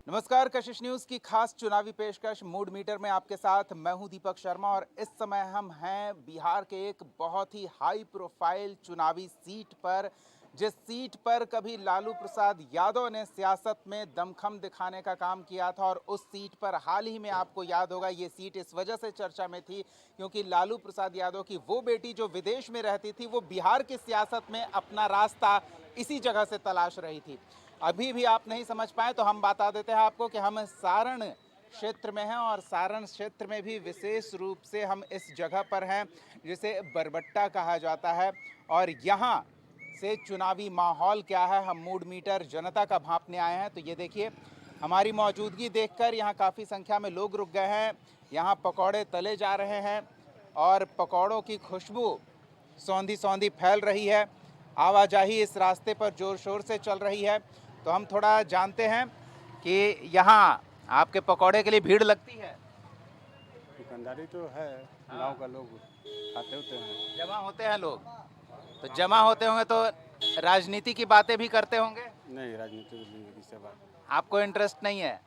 नमस्कार, कशिश न्यूज की खास चुनावी पेशकश मूड मीटर में आपके साथ मैं हूं दीपक शर्मा और इस समय हम हैं बिहार के एक बहुत ही हाई प्रोफाइल चुनावी सीट पर, जिस सीट पर कभी लालू प्रसाद यादव ने सियासत में दमखम दिखाने का काम किया था। और उस सीट पर हाल ही में आपको याद होगा, ये सीट इस वजह से चर्चा में थी क्योंकि लालू प्रसाद यादव की वो बेटी जो विदेश में रहती थी, वो बिहार की सियासत में अपना रास्ता इसी जगह से तलाश रही थी। अभी भी आप नहीं समझ पाए तो हम बता देते हैं आपको कि हम सारण क्षेत्र में हैं और सारण क्षेत्र में भी विशेष रूप से हम इस जगह पर हैं जिसे बरबट्टा कहा जाता है। और यहाँ से चुनावी माहौल क्या है, हम मूड मीटर जनता का भांपने आए हैं। तो ये देखिए, हमारी मौजूदगी देखकर यहाँ काफ़ी संख्या में लोग रुक गए हैं। यहाँ पकौड़े तले जा रहे हैं और पकौड़ों की खुशबू सौंधी सौंधी फैल रही है। आवाजाही इस रास्ते पर जोर शोर से चल रही है। तो हम थोड़ा जानते हैं कि यहाँ आपके पकौड़े के लिए भीड़ लगती है। दुकानदारी तो है, गांव का लोग खाते होते हैं, जमा होते हैं लोग। तो जमा होते होंगे तो राजनीति की बातें भी करते होंगे। नहीं राजनीति जिंदगी से बात आपको इंटरेस्ट नहीं है?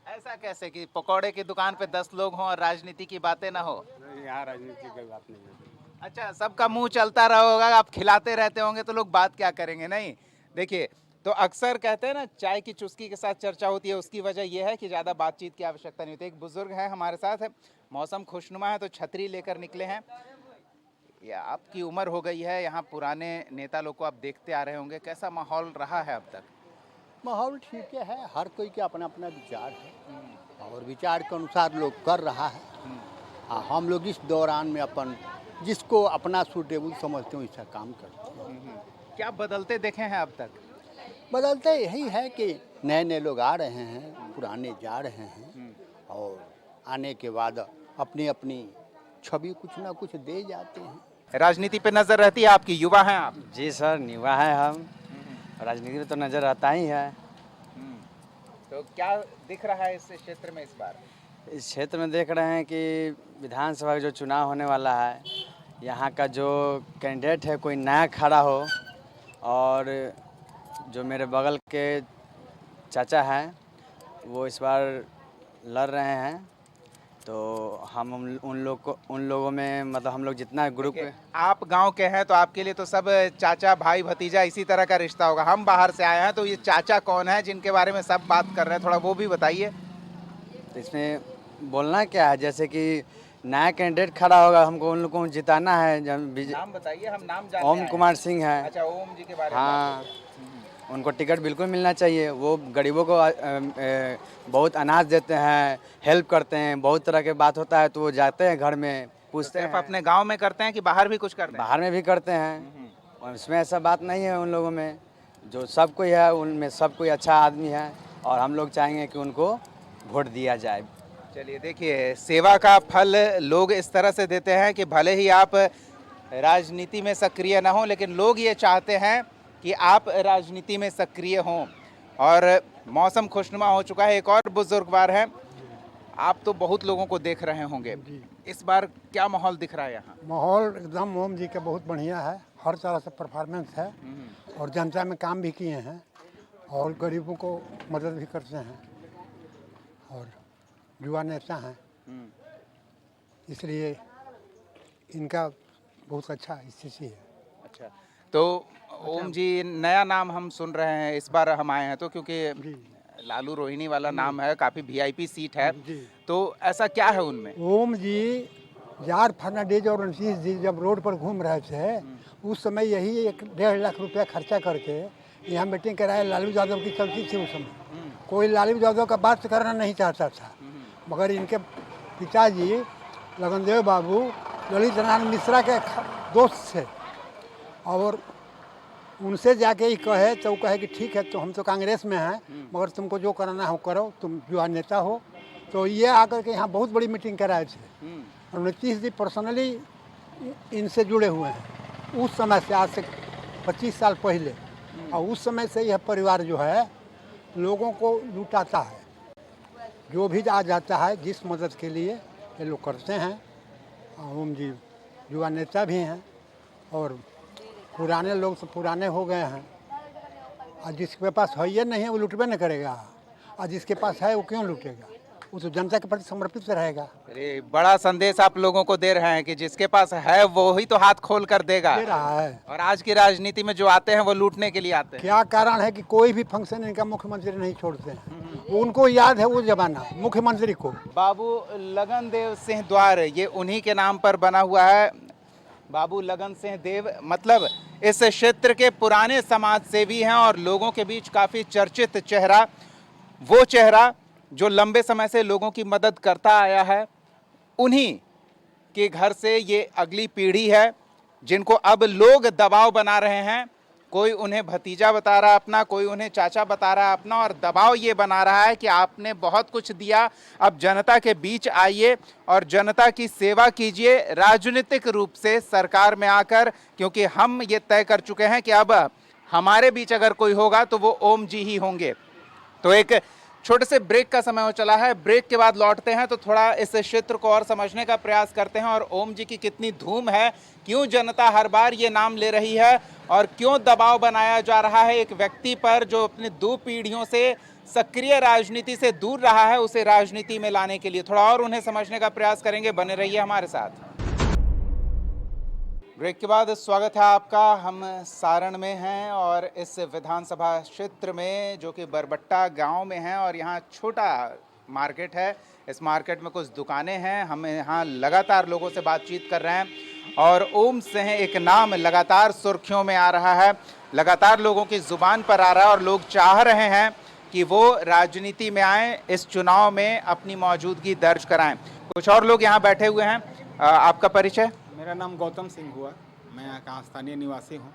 ऐसा कैसे कि पकौड़े की दुकान पे 10 लोग हों और राजनीति की बातें ना हो? नहीं, यहाँ राजनीति की बात नहीं है। अच्छा, सबका मुंह चलता रहा होगा, आप खिलाते रहते होंगे तो लोग बात क्या करेंगे। नहीं, देखिए, तो अक्सर कहते हैं ना, चाय की चुस्की के साथ चर्चा होती है। उसकी वजह यह है कि ज़्यादा बातचीत की आवश्यकता नहीं होती। एक बुजुर्ग है हमारे साथ है, मौसम खुशनुमा है तो छतरी लेकर निकले हैं। या आपकी उम्र हो गई है, यहाँ पुराने नेता लोग को आप देखते आ रहे होंगे, कैसा माहौल रहा है अब तक? माहौल ठीक है, हर कोई के अपना अपना विचार है और विचार के अनुसार लोग कर रहा है। हम लोग इस दौरान में अपन जिसको अपना सूटेबल समझते हैं वैसा काम करते हैं। क्या बदलते देखे हैं अब तक? बदलते यही है कि नए नए लोग आ रहे हैं, पुराने जा रहे हैं और आने के बाद अपनी अपनी छवि कुछ ना कुछ दे जाते हैं। राजनीति पे नजर रहती है आपकी? युवा हैं आप? जी सर, युवा है हम। राजनीति में तो नज़र आता ही है। तो क्या दिख रहा है इस क्षेत्र में इस बार? इस क्षेत्र में देख रहे हैं कि विधानसभा का जो चुनाव होने वाला है, यहाँ का जो कैंडिडेट है कोई नया खड़ा हो। और जो मेरे बगल के चाचा हैं वो इस बार लड़ रहे हैं, तो हम उन लोगों में मतलब हम लोग जितना ग्रुप आप गांव के हैं तो आपके लिए तो सब चाचा भाई भतीजा इसी तरह का रिश्ता होगा। हम बाहर से आए हैं तो ये चाचा कौन है जिनके बारे में सब बात कर रहे हैं, थोड़ा वो भी बताइए। तो इसमें बोलना क्या है, जैसे कि नया कैंडिडेट खड़ा होगा, हमको उन लोगों को जिताना है। नाम बताइए, हम नाम जानते ओम हैं। कुमार सिंह है। अच्छा, ओम जी के बारे में हाँ, उनको टिकट बिल्कुल मिलना चाहिए। वो गरीबों को बहुत अनाज देते हैं, हेल्प करते हैं। बहुत तरह के बात होता है तो वो जाते हैं घर में, पूछते हैं। अपने गांव में करते हैं कि बाहर भी कुछ करते हैं? बाहर में भी करते हैं और उसमें ऐसा बात नहीं है। उन लोगों में जो सब कोई है, उनमें सब कोई अच्छा आदमी है और हम लोग चाहेंगे कि उनको वोट दिया जाए। चलिए, देखिए, सेवा का फल लोग इस तरह से देते हैं कि भले ही आप राजनीति में सक्रिय ना हो, लेकिन लोग ये चाहते हैं कि आप राजनीति में सक्रिय हों। और मौसम खुशनुमा हो चुका है। एक और बुजुर्गवार हैं, आप तो बहुत लोगों को देख रहे होंगे, इस बार क्या माहौल दिख रहा है यहाँ? माहौल एकदम ओम जी का बहुत बढ़िया है, हर तरह से परफॉर्मेंस है और जनता में काम भी किए हैं और गरीबों को मदद भी करते हैं और युवा नेता हैं, इसलिए इनका बहुत अच्छा स्थिति है। अच्छा, तो ओम जी, नया नाम हम सुन रहे हैं इस बार हम आए हैं तो, क्योंकि लालू रोहिणी वाला नाम है, काफ़ी वीआईपी सीट है, तो ऐसा क्या है उनमें? ओम जी यार फर्नांडीज और रणजीत जी जब रोड पर घूम रहे थे उस समय यही 1.5 लाख रुपया खर्चा करके यहाँ मीटिंग कराए। लालू यादव की चलती थी उस समय, कोई लालू यादव का बात करना नहीं चाहता था, मगर इनके पिताजी लगनदेव बाबू ललित नारायण मिश्रा के दोस्त थे और उनसे जाके ही कहे तो वो कहे कि ठीक है, तो हम तो कांग्रेस में हैं मगर तुमको जो कराना हो करो, तुम युवा नेता हो। तो ये आकर के यहाँ बहुत बड़ी मीटिंग कराए थे और नीतीश जी पर्सनली इनसे जुड़े हुए हैं उस समय से, आज से 25 साल पहले। और उस समय से यह परिवार जो है लोगों को लुटाता है, जो भी आ जाता है जिस मदद के लिए ये लोग करते हैं। ओम जी युवा नेता भी हैं और पुराने लोग तो पुराने हो गए हैं और जिसके पास है ये नहीं है वो लुटबे न करेगा। और जिसके पास है वो क्यों लूटेगा, वो तो जनता के प्रति समर्पित रहेगा। अरे बड़ा संदेश आप लोगों को दे रहे हैं कि जिसके पास है वो ही तो हाथ खोल कर देगा, दे रहा है। और आज की राजनीति में जो आते हैं वो लूटने के लिए आते हैं। क्या कारण है कि कोई भी फंक्शन इनका मुख्यमंत्री नहीं छोड़ते हैं, वो उनको याद है वो जमाना मुख्यमंत्री को। बाबू लगन देव सिंह द्वार ये उन्हीं के नाम पर बना हुआ है। बाबू लगन सिंह देव मतलब इस क्षेत्र के पुराने समाज सेवी हैं और लोगों के बीच काफी चर्चित चेहरा, वो चेहरा जो लंबे समय से लोगों की मदद करता आया है। उन्हीं के घर से ये अगली पीढ़ी है जिनको अब लोग दबाव बना रहे हैं। कोई उन्हें भतीजा बता रहा है अपना, कोई उन्हें चाचा बता रहा है अपना, और दबाव ये बना रहा है कि आपने बहुत कुछ दिया, अब जनता के बीच आइए और जनता की सेवा कीजिए राजनीतिक रूप से सरकार में आकर, क्योंकि हम ये तय कर चुके हैं कि अब हमारे बीच अगर कोई होगा तो वो ओम जी ही होंगे। तो एक छोटे से ब्रेक का समय हो चला है, ब्रेक के बाद लौटते हैं तो थोड़ा इस क्षेत्र को और समझने का प्रयास करते हैं और ओम जी की कितनी धूम है, क्यों जनता हर बार ये नाम ले रही है और क्यों दबाव बनाया जा रहा है एक व्यक्ति पर जो अपनी 2 पीढ़ियों से सक्रिय राजनीति से दूर रहा है, उसे राजनीति में लाने के लिए थोड़ा और उन्हें समझने का प्रयास करेंगे। बने रहिए हमारे साथ। ब्रेक के बाद स्वागत है आपका। हम सारण में हैं और इस विधानसभा क्षेत्र में जो कि बरबट्टा गांव में है और यहाँ छोटा मार्केट है। इस मार्केट में कुछ दुकानें हैं। हम यहाँ लगातार लोगों से बातचीत कर रहे हैं और ओम सिंह एक नाम लगातार सुर्खियों में आ रहा है, लगातार लोगों की ज़ुबान पर आ रहा है और लोग चाह रहे हैं कि वो राजनीति में आएँ, इस चुनाव में अपनी मौजूदगी दर्ज कराएँ। कुछ और लोग यहाँ बैठे हुए हैं। आपका परिचय? मेरा नाम गौतम सिंह हुआ, मैं यहाँ का स्थानीय निवासी हूँ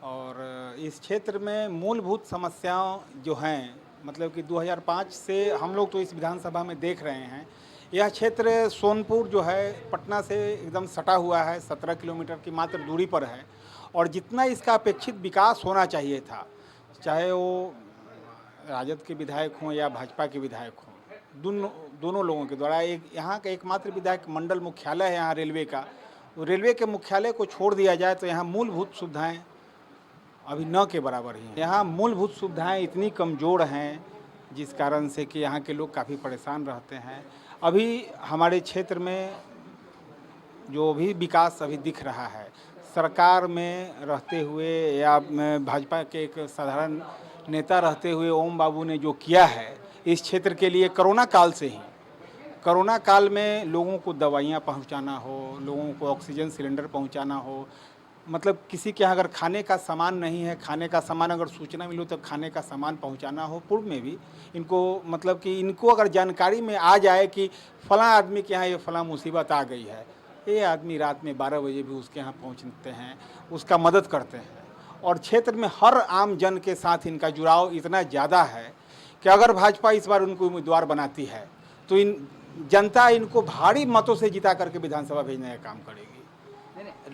और इस क्षेत्र में मूलभूत समस्याओं जो हैं, मतलब कि 2005 से हम लोग तो इस विधानसभा में देख रहे हैं। यह क्षेत्र सोनपुर जो है पटना से एकदम सटा हुआ है, 17 किलोमीटर की मात्र दूरी पर है और जितना इसका अपेक्षित विकास होना चाहिए था, चाहे वो राजद के विधायक हों या भाजपा के विधायक हों, दोनों लोगों के द्वारा एक यहाँ का एकमात्र विधायक मंडल मुख्यालय है यहाँ रेलवे का, रेलवे के मुख्यालय को छोड़ दिया जाए तो यहाँ मूलभूत सुविधाएं अभी न के बराबर ही हैं। यहाँ मूलभूत सुविधाएं इतनी कमज़ोर हैं जिस कारण से कि यहाँ के लोग काफ़ी परेशान रहते हैं। अभी हमारे क्षेत्र में जो भी विकास अभी दिख रहा है, सरकार में रहते हुए या भाजपा के एक साधारण नेता रहते हुए ओम बाबू ने जो किया है इस क्षेत्र के लिए, कोरोना काल से ही, कोरोना काल में लोगों को दवाइयाँ पहुंचाना हो, लोगों को ऑक्सीजन सिलेंडर पहुंचाना हो, मतलब किसी के यहाँ अगर खाने का सामान नहीं है, खाने का सामान अगर सूचना मिलो तो खाने का सामान पहुंचाना हो। पूर्व में भी इनको मतलब कि इनको अगर जानकारी में आ जाए कि फ़लाँ आदमी के यहाँ ये फ़लाँ मुसीबत आ गई है, ये आदमी रात में 12 बजे भी उसके यहाँ पहुँचते हैं, उसका मदद करते हैं। और क्षेत्र में हर आम जन के साथ इनका जुड़ाव इतना ज़्यादा है कि अगर भाजपा इस बार उनको उम्मीदवार बनाती है तो जनता इनको भारी मतों से जिता करके विधानसभा भेजने का काम करेगी।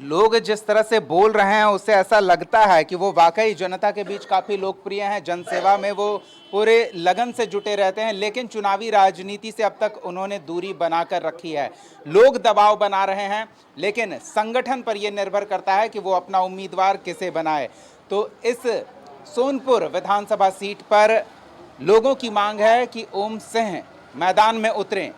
लोग जिस तरह से बोल रहे हैं उससे ऐसा लगता है कि वो वाकई जनता के बीच काफ़ी लोकप्रिय हैं, जनसेवा में वो पूरे लगन से जुटे रहते हैं, लेकिन चुनावी राजनीति से अब तक उन्होंने दूरी बनाकर रखी है। लोग दबाव बना रहे हैं, लेकिन संगठन पर यह निर्भर करता है कि वो अपना उम्मीदवार किसे बनाए। तो इस सोनपुर विधानसभा सीट पर लोगों की मांग है कि ओम सिंह मैदान में उतरें,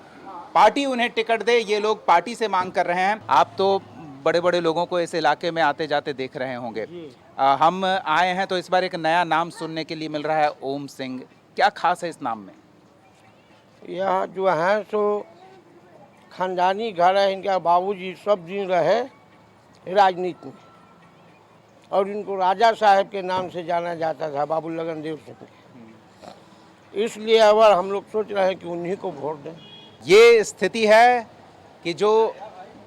पार्टी उन्हें टिकट दे, ये लोग पार्टी से मांग कर रहे हैं। आप तो बड़े बड़े लोगों को इस इलाके में आते जाते देख रहे होंगे। हम आए हैं तो इस बार एक नया नाम सुनने के लिए मिल रहा है, ओम सिंह। क्या खास है इस नाम में? यह जो है सो खानदानी घर है, इनका बाबूजी सब दिन रहे राजनीति में और इनको राजा साहब के नाम से जाना जाता था, बाबू लगन देव सिंह। इसलिए अब हम लोग सोच रहे हैं कि उन्हीं को वोट दें। ये स्थिति है कि जो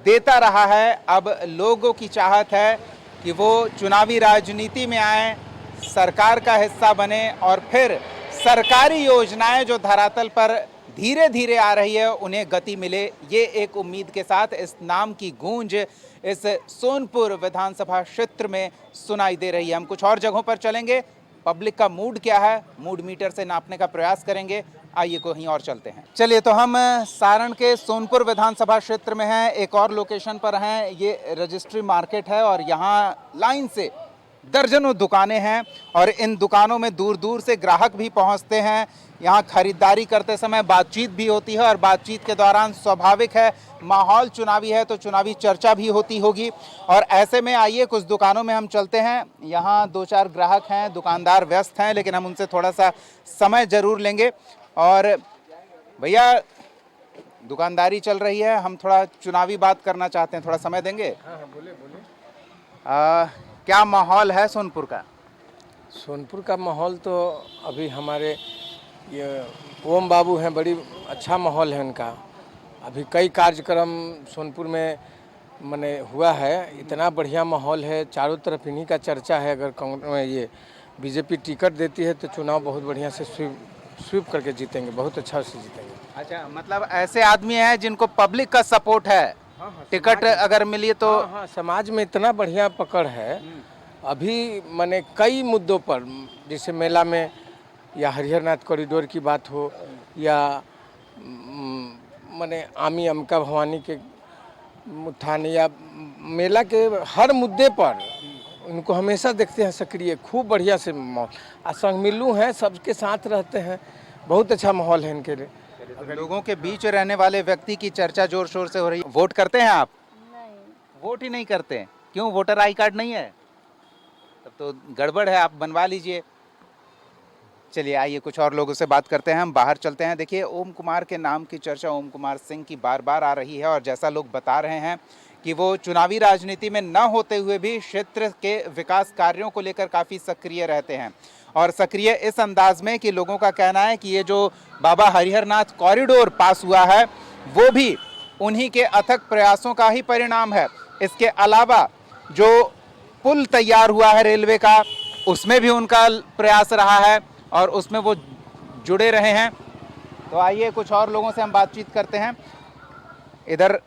देता रहा है, अब लोगों की चाहत है कि वो चुनावी राजनीति में आए, सरकार का हिस्सा बने और फिर सरकारी योजनाएं जो धरातल पर धीरे धीरे आ रही है उन्हें गति मिले। ये एक उम्मीद के साथ इस नाम की गूंज इस सोनपुर विधानसभा क्षेत्र में सुनाई दे रही है। हम कुछ और जगहों पर चलेंगे, पब्लिक का मूड क्या है, मूड मीटर से नापने का प्रयास करेंगे। आइए कहीं और चलते हैं। चलिए, तो हम सारण के सोनपुर विधानसभा क्षेत्र में हैं, एक और लोकेशन पर हैं। ये रजिस्ट्री मार्केट है और यहाँ लाइन से दर्जनों दुकानें हैं और इन दुकानों में दूर दूर से ग्राहक भी पहुंचते हैं। यहाँ खरीदारी करते समय बातचीत भी होती है और बातचीत के दौरान स्वाभाविक है माहौल चुनावी है तो चुनावी चर्चा भी होती होगी। और ऐसे में आइए कुछ दुकानों में हम चलते हैं। यहाँ 2-4 ग्राहक हैं, दुकानदार व्यस्त हैं, लेकिन हम उनसे थोड़ा सा समय ज़रूर लेंगे। और भैया दुकानदारी चल रही है, हम थोड़ा चुनावी बात करना चाहते हैं, थोड़ा समय देंगे? हाँ बोले बोले। क्या माहौल है सोनपुर का? सोनपुर का माहौल तो अभी हमारे ये ओम बाबू हैं, बड़ी अच्छा माहौल है उनका। अभी कई कार्यक्रम सोनपुर में मने हुआ है, इतना बढ़िया माहौल है, चारों तरफ इन्हीं का चर्चा है। अगर कांग्रेस ये बीजेपी टिकट देती है तो चुनाव बहुत बढ़िया से स्वीप करके जीतेंगे, बहुत अच्छा से जीतेंगे। अच्छा, मतलब ऐसे आदमी हैं जिनको पब्लिक का सपोर्ट है, टिकट अगर मिली तो? हाँ, समाज में इतना बढ़िया पकड़ है अभी, माने कई मुद्दों पर, जैसे मेला में या हरिहरनाथ कॉरिडोर की बात हो या माने आमी अमका भवानी के उत्थान या मेला के हर मुद्दे पर उनको हमेशा देखते हैं सक्रिय, खूब बढ़िया से माहौल। संग मिल्लू हैं, सबके साथ रहते हैं, बहुत अच्छा माहौल है इनके लिए। लोगों के बीच रहने वाले व्यक्ति की चर्चा जोर शोर से हो रही है। वोट करते हैं आप? नहीं। वोट ही नहीं करते? क्यों, वोटर आई कार्ड नहीं है? तब तो गड़बड़ है, आप बनवा लीजिए। चलिए आइए कुछ और लोगों से बात करते हैं, हम बाहर चलते हैं। देखिए, ओम कुमार के नाम की चर्चा ओम कुमार सिंह की बार बार आ रही है और जैसा लोग बता रहे हैं कि वो चुनावी राजनीति में न होते हुए भी क्षेत्र के विकास कार्यों को लेकर काफ़ी सक्रिय रहते हैं। और सक्रिय इस अंदाज में कि लोगों का कहना है कि ये जो बाबा हरिहरनाथ कॉरिडोर पास हुआ है वो भी उन्हीं के अथक प्रयासों का ही परिणाम है। इसके अलावा जो पुल तैयार हुआ है रेलवे का, उसमें भी उनका प्रयास रहा है और उसमें वो जुड़े रहे हैं। तो आइए कुछ और लोगों से हम बातचीत करते हैं। इधर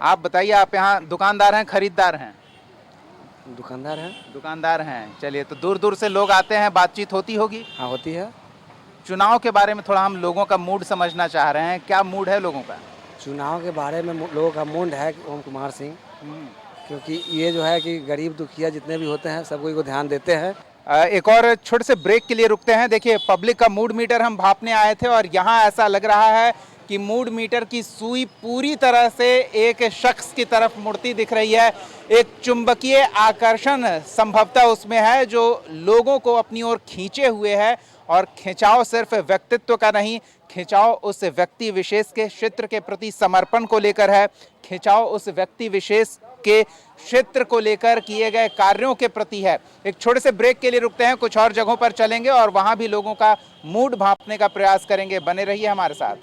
आप बताइए, आप यहाँ दुकानदार हैं, खरीदार हैं? दुकानदार हैं। दुकानदार हैं। चलिए, तो दूर दूर से लोग आते हैं, बातचीत होती होगी? हाँ, होती है। चुनाव के बारे में थोड़ा हम लोगों का मूड समझना चाह रहे हैं, क्या मूड है लोगों का? चुनाव के बारे में लोगों का मूड है ओम कुमार सिंह, क्योंकि ये जो है कि गरीब दुखिया जितने भी होते हैं सबको को ध्यान देते हैं। एक और छोटे से ब्रेक के लिए रुकते हैं। देखिए, पब्लिक का मूड मीटर हम भापने आए थे और यहाँ ऐसा लग रहा है कि मूड मीटर की सुई पूरी तरह से एक शख्स की तरफ मुड़ती दिख रही है। एक चुंबकीय आकर्षण संभवतः उसमें है जो लोगों को अपनी ओर खींचे हुए है। और खिंचाव सिर्फ व्यक्तित्व का नहीं, खिंचाव उस व्यक्ति विशेष के क्षेत्र के प्रति समर्पण को लेकर है, खिंचाव उस व्यक्ति विशेष के क्षेत्र को लेकर किए गए कार्यों के प्रति है। एक छोटे से ब्रेक के लिए रुकते हैं, कुछ और जगहों पर चलेंगे और वहां भी लोगों का मूड भांपने का प्रयास करेंगे। बने रहिए हमारे साथ।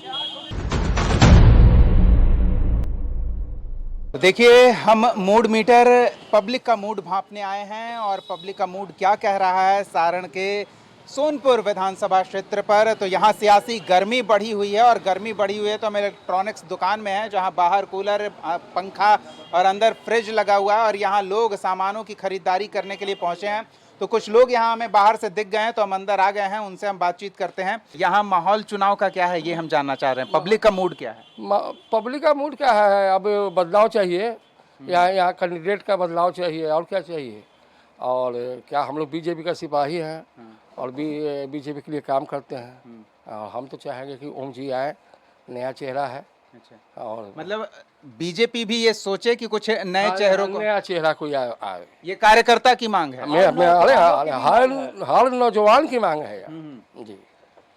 देखिए, हम मूड मीटर पब्लिक का मूड भांपने आए हैं और पब्लिक का मूड क्या कह रहा है सारण के सोनपुर विधानसभा क्षेत्र पर। तो यहाँ सियासी गर्मी बढ़ी हुई है और गर्मी बढ़ी हुई है तो हम इलेक्ट्रॉनिक्स दुकान में है जहाँ बाहर कूलर, पंखा और अंदर फ्रिज लगा हुआ है और यहाँ लोग सामानों की खरीदारी करने के लिए पहुँचे हैं। तो कुछ लोग यहाँ हमें बाहर से दिख गए हैं तो हम अंदर आ गए हैं, उनसे हम बातचीत करते हैं। यहाँ माहौल चुनाव का क्या है ये हम जानना चाह रहे हैं, पब्लिक का मूड क्या है? पब्लिक का मूड क्या है, अब बदलाव चाहिए, यहाँ कैंडिडेट का बदलाव चाहिए, और क्या चाहिए। और क्या हम लोग बीजेपी का सिपाही हैं और बीजेपी के लिए काम करते हैं और हम तो चाहेंगे कि ओम जी आए, नया चेहरा है। अच्छा, और मतलब बीजेपी भी ये सोचे कि कुछ नए चेहरों को, नया चेहरा कोई आए, ये कार्यकर्ता की मांग है? अरे हर नौजवान की मांग है जी।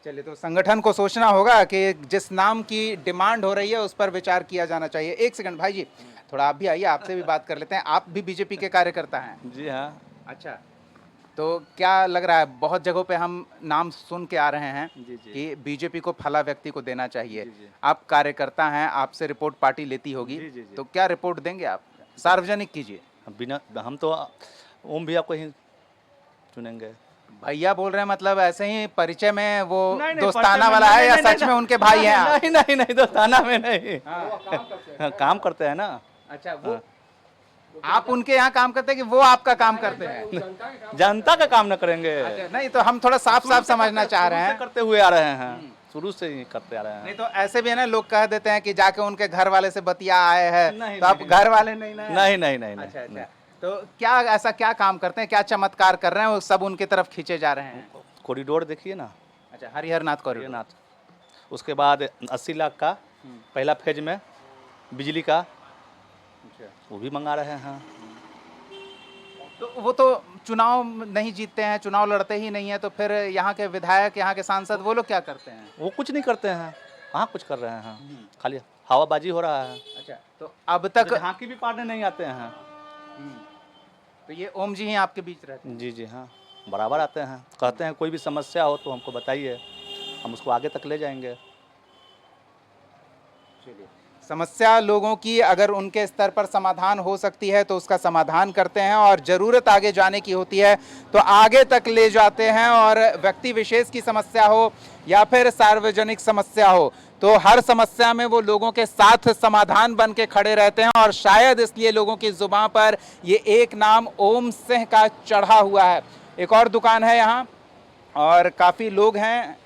चलिए, तो संगठन को सोचना होगा कि जिस नाम की डिमांड हो रही है उस पर विचार किया जाना चाहिए। एक सेकंड भाई जी, थोड़ा आप भी आइए, आपसे भी बात कर लेते हैं। आप भी बीजेपी के कार्यकर्ता हैं? जी हाँ। अच्छा, तो क्या लग रहा है, बहुत जगहों पे हम नाम सुन के आ रहे हैं कि बीजेपी को फला व्यक्ति को देना चाहिए। आप कार्यकर्ता हैं, आपसे रिपोर्ट पार्टी लेती होगी, तो क्या रिपोर्ट देंगे आप? सार्वजनिक कीजिए। बिना हम तो ओम भैया को ही चुनेंगे। भैया बोल रहे हैं, मतलब ऐसे ही परिचय में वो दोस्ताना वाला है या सच में उनके भाई हैं आप? नहीं दोस्ताना में नहीं, काम करते हैं ना। अच्छा, वो आप उनके यहाँ काम करते हैं कि वो आपका काम करते हैं? जनता का काम न करेंगे। अच्छा, नहीं तो हम थोड़ा साफ साफ समझना चाह रहे हैं। करते हुए आ रहे हैं, शुरू से ही करते आ रहे हैं। नहीं तो ऐसे भी है ना, लोग कह देते हैं कि जाके उनके घर वाले से बतिया आए हैं, तो आप घर वाले नहीं ना? नहीं। अच्छा। तो क्या ऐसा क्या काम करते हैं, क्या चमत्कार कर रहे हैं, वो सब उनकी तरफ खींचे जा रहे हैं? कॉरिडोर देखिए ना, अच्छा, हरिहरनाथ कॉरिडोर। नाथ। उसके बाद 80 लाख का पहला फेज में बिजली का वो भी मंगा रहे हैं। तो वो तो चुनाव नहीं जीतते हैं, चुनाव लड़ते ही नहीं है, तो फिर यहाँ के विधायक, यहाँ के सांसद, वो लोग क्या करते हैं? वो कुछ नहीं करते हैं, कहाँ कुछ कर रहे हैं, खाली हवाबाजी हो रहा है। अच्छा, तो अब तक झांकी भी पाड़ने नहीं आते हैं। तो ये ओम जी ही आपके बीच रहते हैं? जी जी हाँ, बराबर आते हैं, कहते हैं कोई भी समस्या हो तो हमको बताइए, हम उसको आगे तक ले जाएंगे। समस्या लोगों की अगर उनके स्तर पर समाधान हो सकती है तो उसका समाधान करते हैं, और ज़रूरत आगे जाने की होती है तो आगे तक ले जाते हैं। और व्यक्ति विशेष की समस्या हो या फिर सार्वजनिक समस्या हो, तो हर समस्या में वो लोगों के साथ समाधान बन के खड़े रहते हैं। और शायद इसलिए लोगों की जुबान पर ये एक नाम ओम सिंह का चढ़ा हुआ है। एक और दुकान है यहाँ और काफ़ी लोग हैं।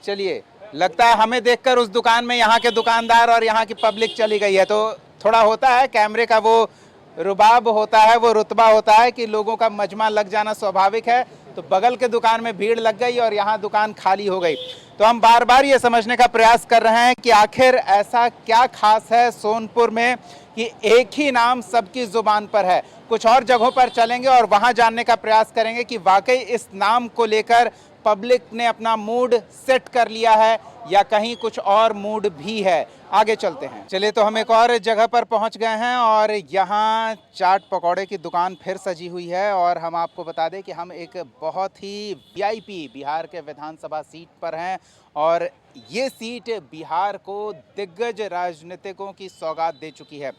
चलिए, लगता है हमें देखकर उस दुकान में यहाँ के दुकानदार और यहाँ की पब्लिक चली गई है, तो थोड़ा होता है कैमरे का वो रुबाब होता है, वो रुतबा होता है कि लोगों का मजमा लग जाना स्वाभाविक है। तो बगल के दुकान में भीड़ लग गई और यहाँ दुकान खाली हो गई। तो हम बार बार ये समझने का प्रयास कर रहे हैं कि आखिर ऐसा क्या खास है सोनपुर में कि एक ही नाम सबकी जुबान पर है। कुछ और जगहों पर चलेंगे और वहाँ जानने का प्रयास करेंगे कि वाकई इस नाम को लेकर पब्लिक ने अपना मूड सेट कर लिया है या कहीं कुछ और मूड भी है। आगे चलते हैं। चलिए, तो हम एक और जगह पर पहुंच गए हैं और यहाँ चाट पकौड़े की दुकान फिर सजी हुई है। और हम आपको बता दें कि हम एक बहुत ही वीआईपी बिहार के विधानसभा सीट पर हैं और ये सीट बिहार को दिग्गज राजनीतिकों की सौगात दे चुकी है।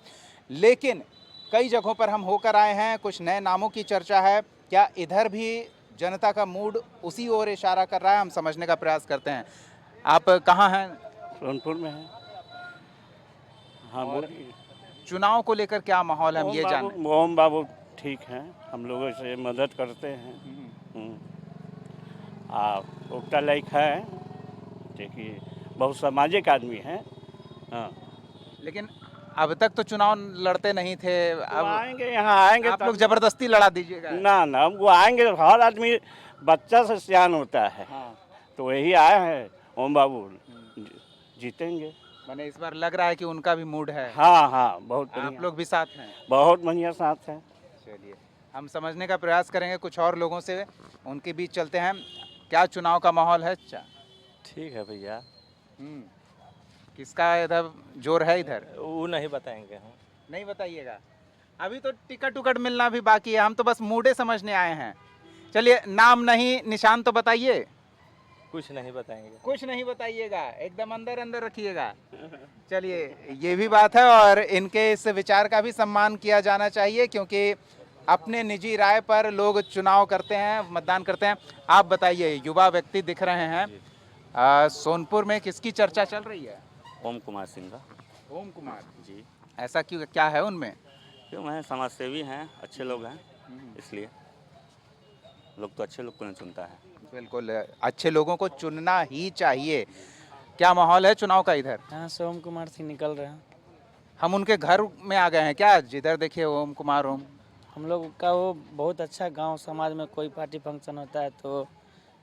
लेकिन कई जगहों पर हम होकर आए हैं, कुछ नए नामों की चर्चा है। क्या इधर भी जनता का मूड उसी ओर इशारा कर रहा है? हम समझने का प्रयास करते हैं। आप कहाँ हैं? सोनपुर में है। हाँ, बोलिए। चुनाव को लेकर क्या माहौल है, हम ये जान। ओम बाबू ठीक हैं, हम लोगों से मदद करते हैं। उगता लाइक है, देखिए बहुत सामाजिक आदमी है। हाँ, लेकिन अब तक तो चुनाव लड़ते नहीं थे, अब आएंगे, यहाँ आएंगे। आप लोग जबरदस्ती लड़ा दीजिएगा? ना ना, हमको आएंगे। हर आदमी बच्चा से सियान होता है। हाँ। तो वही आए हैं, ओम बाबू जीतेंगे। मैंने इस बार लग रहा है कि उनका भी मूड है। हाँ हाँ, बहुत आप लोग भी साथ हैं? बहुत बढ़िया साथ हैं। चलिए, हम समझने का प्रयास करेंगे कुछ और लोगों से, उनके बीच चलते हैं। क्या चुनाव का माहौल है? ठीक है भैया। किसका इधर जोर है? इधर वो नहीं बताएंगे हम। नहीं बताइएगा, अभी तो टिकट उकट मिलना भी बाकी है, हम तो बस मूडे समझने आए हैं। चलिए, नाम नहीं निशान तो बताइए। कुछ नहीं बताएंगे। कुछ नहीं बताइएगा, एकदम अंदर अंदर रखिएगा। चलिए, ये भी बात है और इनके इस विचार का भी सम्मान किया जाना चाहिए, क्योंकि अपने निजी राय पर लोग चुनाव करते हैं, मतदान करते हैं। आप बताइए, युवा व्यक्ति दिख रहे हैं, सोनपुर में किसकी चर्चा चल रही है? ओम कुमार सिंह का। ओम कुमार जी। ऐसा क्यों, क्या है उनमें? क्यों, मैं समाज सेवी हैं, अच्छे लोग हैं, इसलिए लोग तो अच्छे लोग को नहीं चुनता है। बिल्कुल, अच्छे लोगों को चुनना ही चाहिए। क्या माहौल है चुनाव का इधर? यहाँ से ओम कुमार सिंह निकल रहे हैं। हम उनके घर में आ गए हैं क्या? जिधर देखिए ओम कुमार। ओम हम लोग का वो बहुत अच्छा गांव समाज में कोई पार्टी फंक्शन होता है तो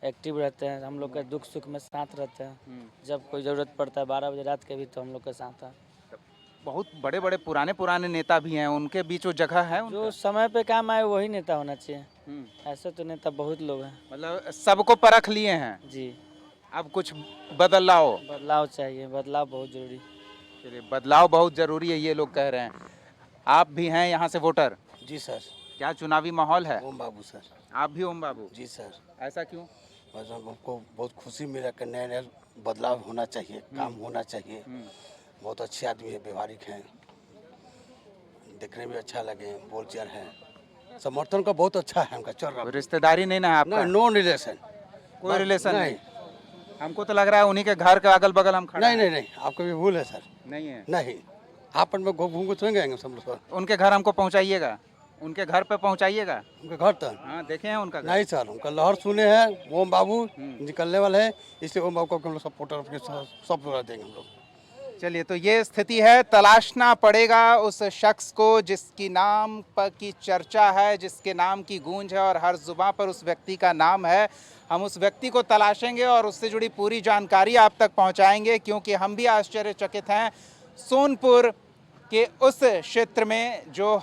एक्टिव रहते हैं, हम लोग के दुख सुख में साथ रहते हैं। जब कोई ज़रूरत पड़ता है 12 बजे रात के भी तो हम लोग के साथ है। बहुत बड़े बड़े पुराने नेता भी हैं, उनके बीच वो जगह है उनका? जो समय पे काम आए वही नेता होना चाहिए। ऐसे तो नेता बहुत लोग हैं। मतलब सबको परख लिए हैं जी। अब कुछ बदलाव चाहिए, बदलाव बहुत जरूरी। चलिए, बदलाव बहुत जरूरी है, ये लोग कह रहे हैं। आप भी हैं यहाँ से वोटर? जी सर। क्या चुनावी माहौल है? ओम बाबू सर। आप भी ओम बाबू? जी सर। ऐसा क्यों? बस हमको बहुत खुशी मिला कि नए नए बदलाव होना चाहिए, काम होना चाहिए। बहुत अच्छे आदमी है, व्यवहारिक हैं, देखने में अच्छा लगे, बोलचाल है, समर्थन का बहुत अच्छा है उनका, चल रहा है। रिश्तेदारी नहीं ना है आपका? नो रिलेशन, कोई रिलेशन नहीं। हमको तो लग रहा है उन्हीं के घर के अगल बगल हम खड़े हैं। नहीं, आपका भी भूल है सर। नहीं है? नहीं, आपन में घूम घूम थोड़े गएंगे सब लोग। उनके घर हमको पहुँचाइएगा, उनके घर पे पहुँचाइएगा। उनके घर तक? हाँ, देखे हैं उनका घर? नहीं सर, उनका लहर सुने हैं, ओम बाबू निकलने वाले हैं, इसलिए ओम बाबू को हम लोग सपोर्टर सब पूरा देंगे हम लोग। चलिए, तो ये स्थिति है। तलाशना पड़ेगा उस शख्स को जिसकी नाम पर की चर्चा है, जिसके नाम की गूंज है और हर जुबां पर उस व्यक्ति का नाम है। हम उस व्यक्ति को तलाशेंगे और उससे जुड़ी पूरी जानकारी आप तक पहुंचाएंगे, क्योंकि हम भी आश्चर्यचकित हैं। सोनपुर के उस क्षेत्र में जो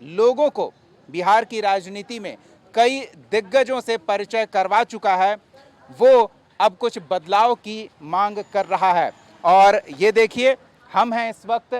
लोगों को बिहार की राजनीति में कई दिग्गजों से परिचय करवा चुका है, वो अब कुछ बदलाव की मांग कर रहा है। और ये देखिए, हम हैं इस वक्त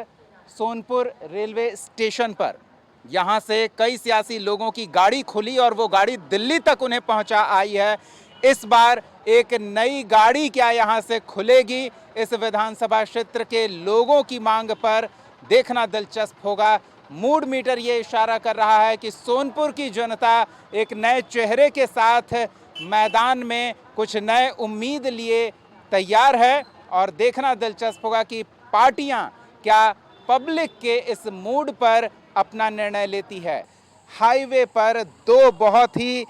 सोनपुर रेलवे स्टेशन पर। यहाँ से कई सियासी लोगों की गाड़ी खुली और वो गाड़ी दिल्ली तक उन्हें पहुँचा आई है। इस बार एक नई गाड़ी क्या यहाँ से खुलेगी, इस विधानसभा क्षेत्र के लोगों की मांग पर देखना दिलचस्प होगा। मूड मीटर ये इशारा कर रहा है कि सोनपुर की जनता एक नए चेहरे के साथ मैदान में कुछ नए उम्मीद लिए तैयार है और देखना दिलचस्प होगा कि पार्टियां क्या पब्लिक के इस मूड पर अपना निर्णय लेती है। हाईवे पर दो बहुत ही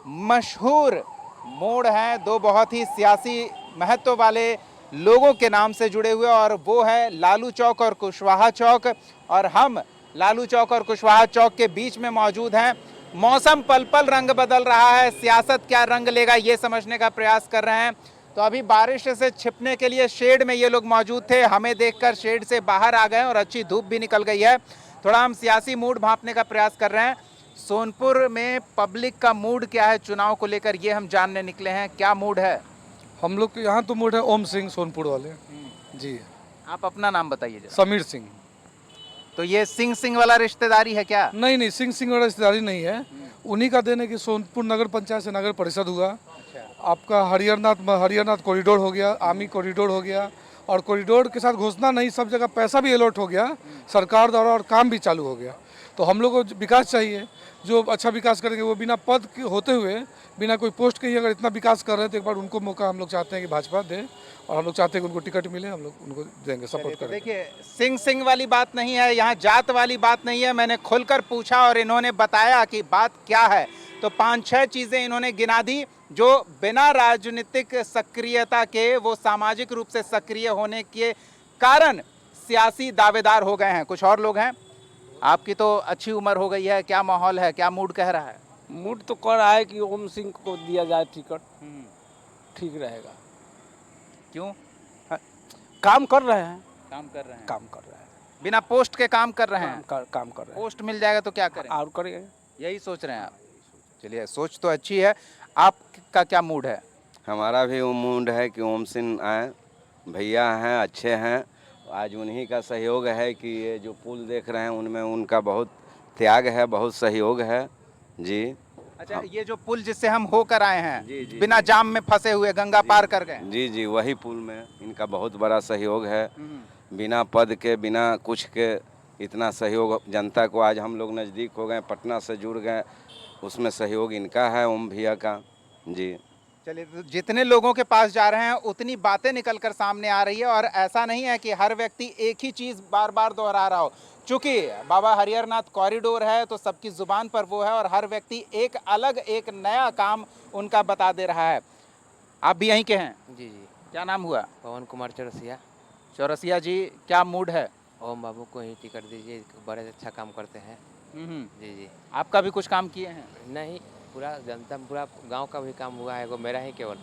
मशहूर मोड़ हैं, दो बहुत ही सियासी महत्व वाले लोगों के नाम से जुड़े हुए, और वो है लालू चौक और कुशवाहा चौक। और हम लालू चौक और कुशवाहा चौक के बीच में मौजूद हैं। मौसम पल पल रंग बदल रहा है, सियासत क्या रंग लेगा ये समझने का प्रयास कर रहे हैं। तो अभी बारिश से छिपने के लिए शेड में ये लोग मौजूद थे, हमें देखकर शेड से बाहर आ गए और अच्छी धूप भी निकल गई है। थोड़ा हम सियासी मूड भांपने का प्रयास कर रहे हैं। सोनपुर में पब्लिक का मूड क्या है चुनाव को लेकर, ये हम जानने निकले हैं। क्या मूड है? हम लोग के यहाँ तो मूड है ओम सिंह सोनपुर वाले जी। आप अपना नाम बताइए जरा। समीर सिंह। तो ये सिंह वाला रिश्तेदारी है क्या? नहीं, सिंह वाला रिश्तेदारी नहीं है। उन्हीं का देने की सोनपुर नगर पंचायत से नगर परिषद हुआ। आपका हरियाणाथ कॉरिडोर हो गया, आर्मी कॉरिडोर हो गया, और कॉरिडोर के साथ घोषणा नहीं, सब जगह पैसा भी अलॉट हो गया सरकार द्वारा और काम भी चालू हो गया। तो हम लोग को विकास चाहिए, जो अच्छा विकास करेंगे वो बिना पद के होते हुए, बिना कोई पोस्ट के ही अगर इतना विकास कर रहे हैं तो एक बार उनको मौका हम लोग चाहते हैं कि भाजपा दे, और हम लोग चाहते हैं कि उनको टिकट मिले, हम लोग उनको देंगे, सपोर्ट करेंगे। देखिए, सिंह वाली बात नहीं है, यहाँ जात वाली बात नहीं है। मैंने खुलकर पूछा और इन्होंने बताया कि बात क्या है। तो 5-6 चीज़ें इन्होंने गिना दी जो बिना राजनीतिक सक्रियता के, वो सामाजिक रूप से सक्रिय होने के कारण सियासी दावेदार हो गए हैं। कुछ और लोग हैं। आपकी तो अच्छी उम्र हो गई है, क्या माहौल है, क्या मूड कह रहा है? मूड तो कर रहा है कि ओम सिंह को दिया जाए टिकट, ठीक रहेगा। क्यों? काम कर रहे हैं, काम कर रहे हैं, काम कर रहे हैं, बिना पोस्ट के काम कर रहे हैं। काम कर रहे हैं। पोस्ट मिल जाएगा तो क्या करें? और करेंगे, यही सोच रहे हैं आप? चलिए, सोच तो अच्छी है। आपका क्या मूड है? हमारा भी वो मूड है कि ओम सिंह आए, भैया हैं, अच्छे हैं। आज उन्हीं का सहयोग है कि ये जो पुल देख रहे हैं उनमें उनका बहुत त्याग है, बहुत सहयोग है जी। अच्छा, ये जो पुल जिससे हम होकर आए हैं, जी, बिना जाम में फंसे हुए गंगा पार कर गए। जी, वही पुल में इनका बहुत बड़ा सहयोग है। बिना पद के, बिना कुछ के इतना सहयोग जनता को, आज हम लोग नज़दीक हो गए, पटना से जुड़ गए, उसमें सहयोग इनका है, ओम भैया का जी। चलिए, तो जितने लोगों के पास जा रहे हैं उतनी बातें निकलकर सामने आ रही है, और ऐसा नहीं है कि हर व्यक्ति एक ही चीज़ बार बार दोहरा रहा हो। चूँकि बाबा हरिहरनाथ कॉरिडोर है तो सबकी ज़ुबान पर वो है, और हर व्यक्ति एक अलग, एक नया काम उनका बता दे रहा है। आप भी यहीं के हैं? जी। क्या नाम हुआ? पवन कुमार चौरसिया। चौरसिया जी, क्या मूड है? ओम बाबू को ही टिकट दीजिए, बड़े अच्छा काम करते हैं। जी। आपका भी कुछ काम किए हैं? नहीं, पूरा जनता, पूरा गांव का भी काम हुआ है, वो मेरा ही केवल,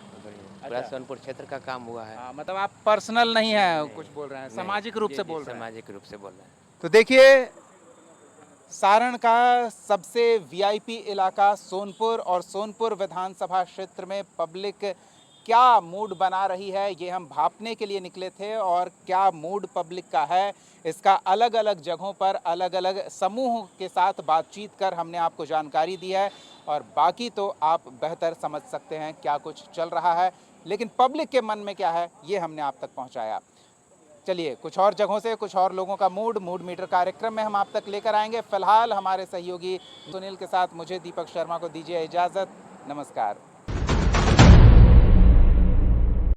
पूरा सोनपुर क्षेत्र का काम हुआ है। मतलब आप पर्सनल नहीं है कुछ बोल रहे हैं, सामाजिक रूप से बोल रहे हैं? सामाजिक रूप से बोल रहे हैं। तो देखिए, सारण का सबसे वीआईपी इलाका सोनपुर, और सोनपुर विधानसभा क्षेत्र में पब्लिक क्या मूड बना रही है, ये हम भांपने के लिए निकले थे। और क्या मूड पब्लिक का है, इसका अलग अलग जगहों पर अलग अलग समूह के साथ बातचीत कर हमने आपको जानकारी दी है, और बाकी तो आप बेहतर समझ सकते हैं क्या कुछ चल रहा है। लेकिन पब्लिक के मन में क्या है, ये हमने आप तक पहुंचाया। चलिए, कुछ और जगहों से कुछ और लोगों का मूड मीटर कार्यक्रम में हम आप तक लेकर आएंगे। फिलहाल हमारे सहयोगी सुनील के साथ मुझे, दीपक शर्मा को दीजिए इजाज़त। नमस्कार।